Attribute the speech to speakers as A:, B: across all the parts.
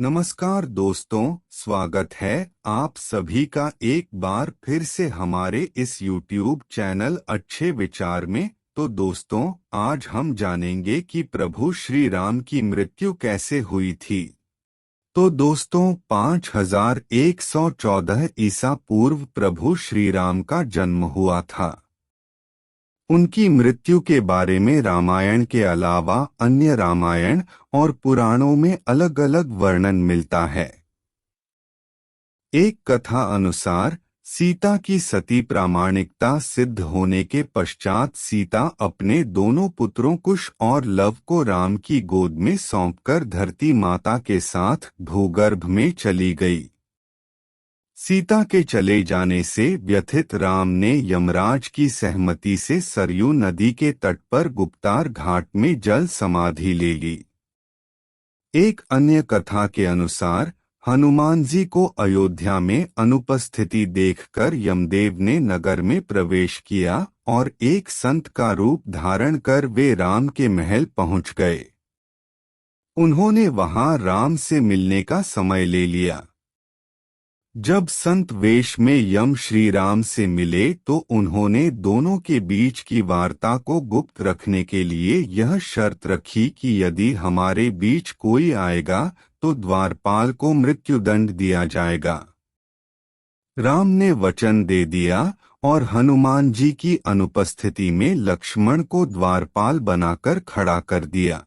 A: नमस्कार दोस्तों, स्वागत है आप सभी का एक बार फिर से हमारे इस YouTube चैनल अच्छे विचार में। तो दोस्तों, आज हम जानेंगे कि प्रभु श्री राम की मृत्यु कैसे हुई थी। तो दोस्तों, 5114 ईसा पूर्व प्रभु श्री राम का जन्म हुआ था। उनकी मृत्यु के बारे में रामायण के अलावा अन्य रामायण और पुराणों में अलग अलग वर्णन मिलता है। एक कथा अनुसार सीता की सती प्रामाणिकता सिद्ध होने के पश्चात सीता अपने दोनों पुत्रों कुश और लव को राम की गोद में सौंपकर धरती माता के साथ भूगर्भ में चली गई। सीता के चले जाने से व्यथित राम ने यमराज की सहमति से सरयू नदी के तट पर गुप्तार घाट में जल समाधि ले ली। एक अन्य कथा के अनुसार हनुमान जी को अयोध्या में अनुपस्थिति देखकर यमदेव ने नगर में प्रवेश किया और एक संत का रूप धारण कर वे राम के महल पहुंच गए। उन्होंने वहां राम से मिलने का समय ले लिया। जब संत वेश में यम श्री राम से मिले तो उन्होंने दोनों के बीच की वार्ता को गुप्त रखने के लिए यह शर्त रखी कि यदि हमारे बीच कोई आएगा तो द्वारपाल को मृत्युदंड दिया जाएगा। राम ने वचन दे दिया और हनुमान जी की अनुपस्थिति में लक्ष्मण को द्वारपाल बनाकर खड़ा कर दिया।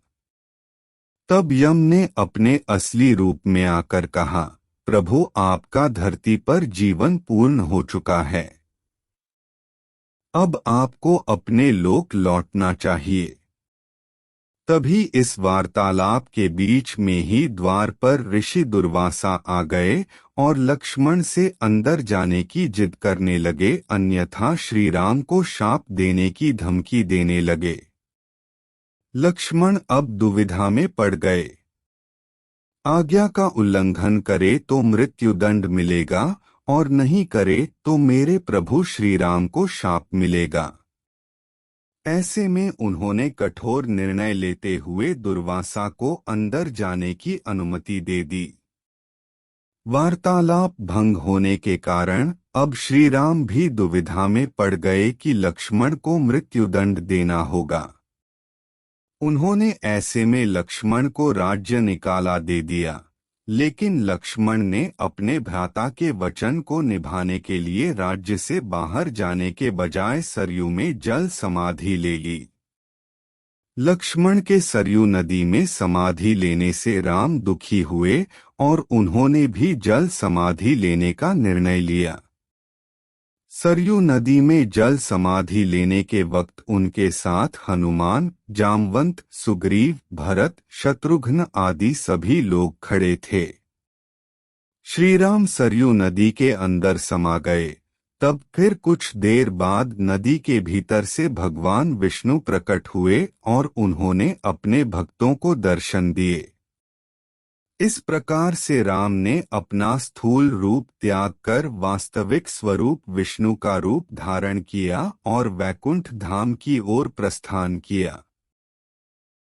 A: तब यम ने अपने असली रूप में आकर कहा, प्रभु, आपका धरती पर जीवन पूर्ण हो चुका है। अब आपको अपने लोक लौटना चाहिए। तभी इस वार्तालाप के बीच में ही द्वार पर ऋषि दुर्वासा आ गए और लक्ष्मण से अंदर जाने की जिद करने लगे, अन्यथा श्री राम को शाप देने की धमकी देने लगे। लक्ष्मण अब दुविधा में पड़ गए। आज्ञा का उल्लंघन करे तो मृत्युदंड मिलेगा और नहीं करे तो मेरे प्रभु श्री राम को शाप मिलेगा। ऐसे में उन्होंने कठोर निर्णय लेते हुए दुर्वासा को अंदर जाने की अनुमति दे दी। वार्तालाप भंग होने के कारण अब श्री राम भी दुविधा में पड़ गए कि लक्ष्मण को मृत्युदंड देना होगा। उन्होंने ऐसे में लक्ष्मण को राज्य निकाला दे दिया, लेकिन लक्ष्मण ने अपने भ्राता के वचन को निभाने के लिए राज्य से बाहर जाने के बजाय सरयू में जल समाधि ले ली। लक्ष्मण के सरयू नदी में समाधि लेने से राम दुखी हुए और उन्होंने भी जल समाधि लेने का निर्णय लिया। सरयू नदी में जल समाधि लेने के वक्त उनके साथ हनुमान, जामवंत, सुग्रीव, भरत, शत्रुघ्न आदि सभी लोग खड़े थे। श्रीराम सरयू नदी के अंदर समा गए। तब फिर कुछ देर बाद नदी के भीतर से भगवान विष्णु प्रकट हुए और उन्होंने अपने भक्तों को दर्शन दिए। इस प्रकार से राम ने अपना स्थूल रूप त्याग कर वास्तविक स्वरूप विष्णु का रूप धारण किया और वैकुंठ धाम की ओर प्रस्थान किया।